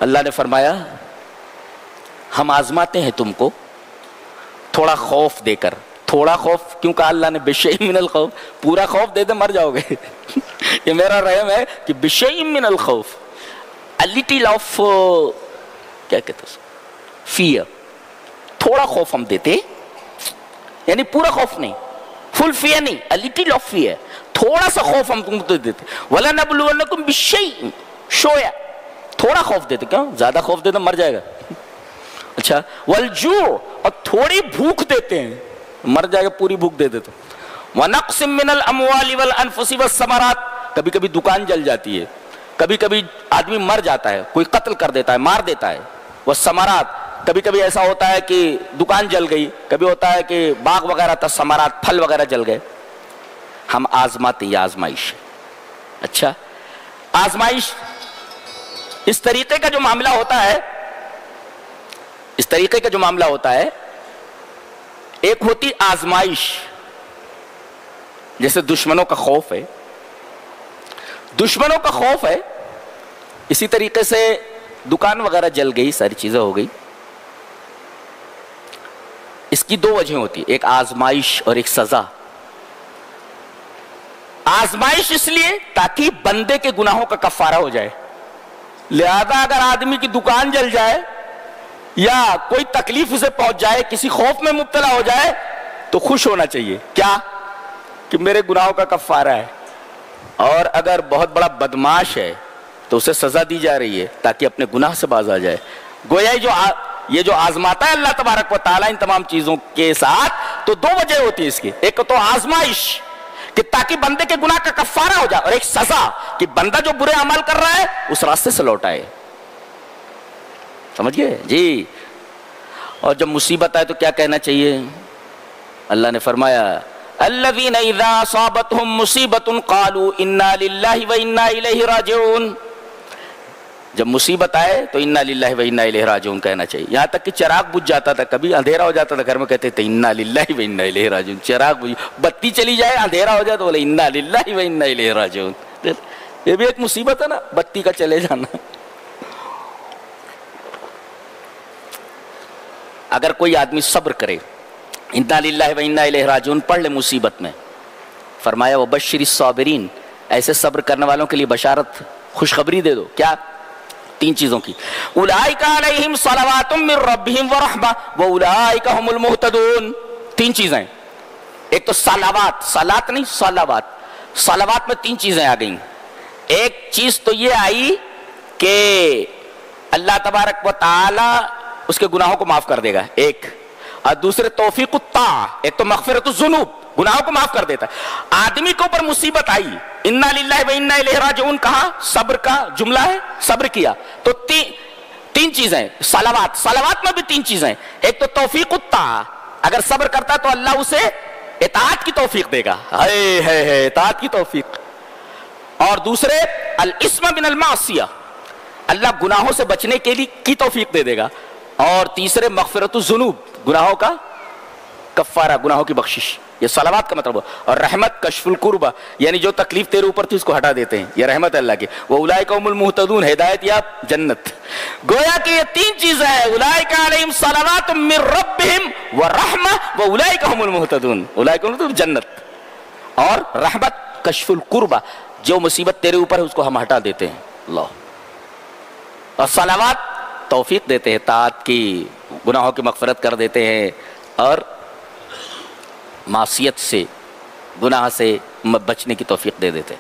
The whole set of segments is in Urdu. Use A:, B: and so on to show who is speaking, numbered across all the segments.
A: اللہ نے فرمایا ہم آزماتے ہیں تم کو تھوڑا خوف دے کر. تھوڑا خوف کیوں کہا اللہ نے؟ بشیء من الخوف. پورا خوف دے دے مر جاؤ گے. یہ میرا رحم ہے کہ بشیء من الخوف, a little of کیا کہتے ہیں فیئر, تھوڑا خوف ہم دیتے, یعنی پورا خوف نہیں, فل فیئر نہیں, a little of fear, تھوڑا سا خوف ہم تم کو دیتے. وَلَنَبْلُوَنَّكُمْ بِالشَّيْءِ, شویا تھوڑا خوف دیتے. کیوں؟ زیادہ خوف دیتے مر جائے گا. اچھا وَالْجُوعِ, اور تھوڑی بھوک دیتے ہیں, مر جائے گا پوری بھوک دے دیتے. وَنَقْصٍ مِّنَ الْأَمْوَالِ وَالْأَنفُسِ وَالثَّمَرَاتِ, کبھی کبھی دکان جل جاتی ہے, کبھی کبھی آدمی مر جاتا ہے, کوئی قتل کر دیتا ہے, مار دیتا ہے. والثمرات, کبھی کبھی ایسا ہوتا ہے کہ دکان جل گئی, کبھی ہوتا ہے کہ باغ وغیرہ تھا, ثمرات پھل وغیرہ جل گئے. ہم آزماتے, یہ آزمائش. اچھا آزمائش اس طریقے کا جو معاملہ ہوتا ہے, اس طریقے کا جو معاملہ ہوتا ہے, ایک ہوتی آزمائش جیسے دشمنوں کا خوف ہے, دشمنوں کا خوف ہے. اسی طریقے سے دکان وغیرہ جل گئی, ساری چیزیں ہو گئی. اس کی دو وجہیں ہوتی, ایک آزمائش اور ایک سزا. آزمائش اس لیے تاکہ بندے کے گناہوں کا کفارہ ہو جائے. لہذا اگر آدمی کی دکان جل جائے یا کوئی تکلیف اسے پہنچ جائے, کسی خوف میں مبتلا ہو جائے, تو خوش ہونا چاہیے. کیا؟ کہ میرے گناہوں کا کفارہ ہے. اور اگر بہت بڑا بدماش ہے تو اسے سزا دی جا رہی ہے تاکہ اپنے گناہ سے باز آ جائے. گویا یہ جو آزماتا ہے اللہ تبارک و تعالیٰ ان تمام چیزوں کے ساتھ, تو دو وجہ ہوتی ہے اس کی. ایک تو آزمائش کہ تاکہ بندے کے گناہ کا کفارہ ہو جائے, اور ایک سزا کہ بندہ جو برے عمل کر رہا ہے اس راستے سے لوٹ آئے. سمجھ گئے جی؟ اور جب مصیبت آئے تو کیا کہنا چاہیے؟ اللہ نے فرمایا الذین اذا اصابتهم مصیبت قالوا انا للہ و انا الیہ راجعون. جب مصیبت آئے تو انا للہ و انا الیہ راجعون کہنا چاہیے. یہاں تک کہ چراغ بجھ جاتا تھا, کبھی اندھیرا ہو جاتا تھا گھر میں, کہتے تھے انا للہ و انا الیہ راجعون. چراغ بجھ, بتی چلی جائے, اندھیرا ہو جائے تو بولے انا للہ و انا الیہ راجعون. یہ بھی ایک مصیبت ہے نا, بتی کا چلے جانا. اگر کوئی آدمی صبر کرے, انا للہ و انا الیہ راجعون پڑھ لے مصیبت میں, فرمایا وبشر الصابرین, ایسے صبر کرنے والوں کے لیے بشارت, خوشخبری دے دو. کیا؟ تین چیزوں کی. اولئک علیہم صلوات من ربہم ورحمہ واولئک هم المہتدون. تین چیزیں. ایک تو صلوات, صلات نہیں صلوات. صلوات میں تین چیزیں آ گئیں. ایک چیز تو یہ آئی کہ اللہ تبارک و تعالی اس کے گناہوں کو معاف کر دے گا, ایک. اور دوسرے توفیق الطاعہ, ایک تو مغفرت الذنوب, گناہوں کو معاف کر دیتا ہے. آدمی کے اوپر مصیبت آئی, انا للہ و انا الیہ راجعون کہا, صبر کا جملہ ہے, صبر کیا, تو تین چیزیں. صلوات, صلوات میں بھی تین چیزیں. ایک تو توفیق الطاعہ, اگر صبر کرتا تو اللہ اسے اطاعت کی توفیق دے گا, ہے اطاعت کی توفیق. اور دوسرے الاسم من المعصیہ, اللہ گناہوں سے بچنے کے لیے کی توفیق دے دے گا. اور تیسرے مغفرت الذنوب, گناہوں کا کفارہ, گناہوں کی بخشش. یہ صلوات کا مطلب. اور رحمت کشف الکربہ, یعنی جو تکلیف تیرے اوپر تھی اس کو ہٹا دیتے ہیں, یہ رحمت ہے اللہ کی. واولئک هم المہتدون, ہدایت یاب, جنت. گویا کہ یہ تین چیزیں ہیں, اولئک علیہم صلوات من ربہم ورحمہ واولئک هم المہتدون. اولئک هم جنت, اور رحمت کشف الکربہ, جو مصیبت تیرے اوپر ہے اس کو ہم ہٹا دیتے ہیں. اللہ. اور صلوات توفیق دیتے ہیں, طاعت کی, گناہوں کی مغفرت کر دیتے ہیں, اور معصیت سے, گناہ سے بچنے کی توفیق دے دیتے.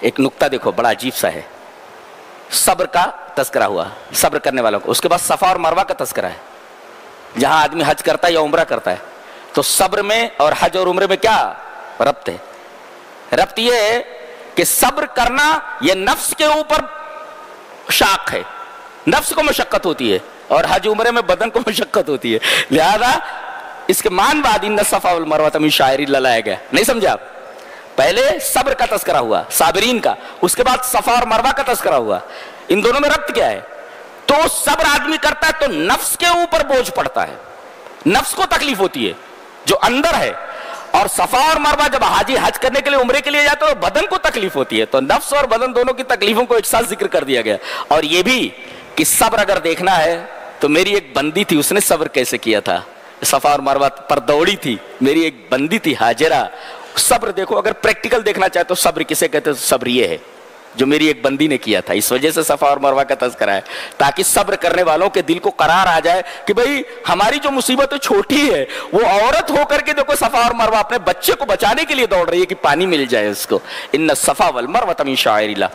A: ایک نکتہ دیکھو بڑا عجیب سا ہے. صبر کا تذکرہ ہوا, صبر کرنے والوں کو. اس کے بعد صفا اور مروہ کا تذکرہ ہے, جہاں آدمی حج کرتا ہے یا عمرہ کرتا ہے. تو صبر میں اور حج اور عمرے میں کیا ربط ہے؟ ربط یہ ہے کہ صبر کرنا یہ نفس کے اوپر شاق ہے, نفس کو مشقت ہوتی ہے, اور حج عمرے میں بدن کو مشقت ہوتی ہے. لہذا اس کے مان بعد ان صفا والمروہ من شعائر اللہ لایا گیا. نہیں سمجھے آپ؟ پہلے صبر کا تذکرہ ہوا, صابرین کا, اس کے بعد صفا اور مروہ کا تذکرہ ہوا. ان دونوں میں ربط کیا ہے؟ تو صبر آدمی کرتا ہے تو نفس کے اوپر بوجھ پڑتا ہے, نفس کو تکلیف ہوتی ہے جو اندر ہے, اور صفا اور مروہ جب حاجی حج کرنے کے لیے عمرے کے لیے جاتے ہیں تو بدن کو تکلیف ہوتی ہے، تو نفس اور بدن دونوں کی تکلیفوں کو ایک ساتھ ذکر کر دیا گیا. اور یہ بھی کہ صبر اگر دیکھنا ہے تو میری ایک بندی تھی، اس نے صبر کیسے کیا تھا، صفا اور مروہ پر دوڑی تھی. میری ایک بندی تھی ہاجرہ، صبر دیکھو. اگر پریکٹیکل دیکھنا چاہے تو صبر کسے کہتے ہیں؟ صبر یہ ہے جو میری ایک بندی نے کیا تھا. اس وجہ سے صفا اور مروہ کا تذکرہ ہے تاکہ صبر کرنے والوں کے دل کو قرار آ جائے کہ بھئی ہماری جو مصیبت چھوٹی ہے، وہ عورت ہو کر کے دیکھو صفا اور مروہ اپنے بچے کو بچانے کے لیے دوڑ رہی ہے کہ پانی مل جائے اس کو. ان الصفا والمروہ من شعائر اللہ.